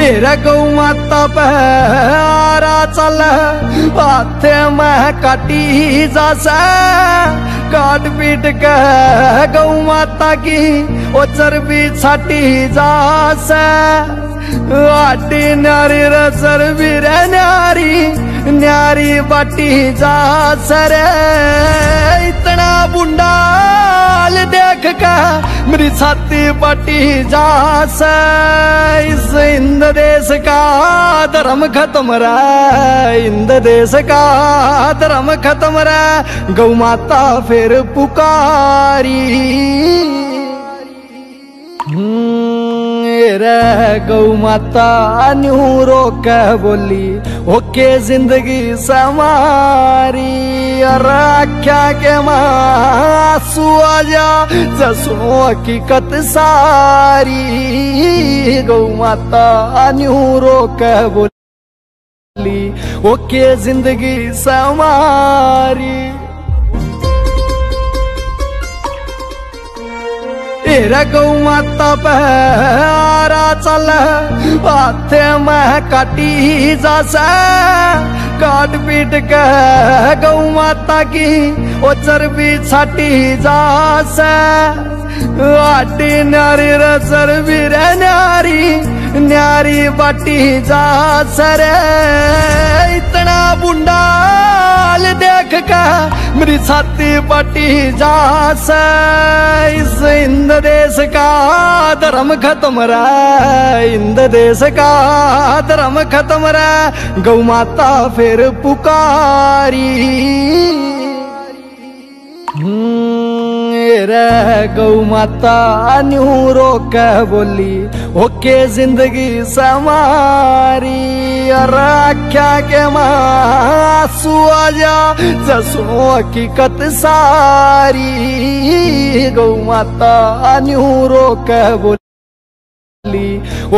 गौ माता प्यारा चल हाथे में काटी जासा काट पीट के गौ माता की ओ चर्बी छाटी जासा आटी न्यारी रसर भी न्यारी न्यारी बाटी जा सरे इतना बुंडाल देख का मेरी छाती बाटी जा से इस इंद देश का धर्म खत्म रहा इंद देश का धर्म खत्म रहा गौ माता फिर पुकारी रे गौ माता न्यू रोक बोली ओके जिंदगी समारी और क्या के मासू आजा जसो हकीकत सारी गौ माता न्यू रोक बोली ओके जिंदगी समारी गौ माता प्यारा चल हाथे में काटी जासा काट पीट के गौ माता की ओ चर्बी छाटी जासा आटी न्यारी रसर भी न्यारी न्यारी बाटी जा सरे इतना बुंडाल देख का मेरी छाती बाटी जा से इस इंद देश का धर्म खत्म रहा इंद देश का धर्म खत्म रहा गौ माता फिर पुकारी रे गौ माता न्यू रोक बोली ओके जिंदगी समारी और क्या के मासू आजा जसो हकीकत सारी गौ माता न्यू रोक बोली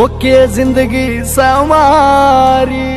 ओके जिंदगी समारी।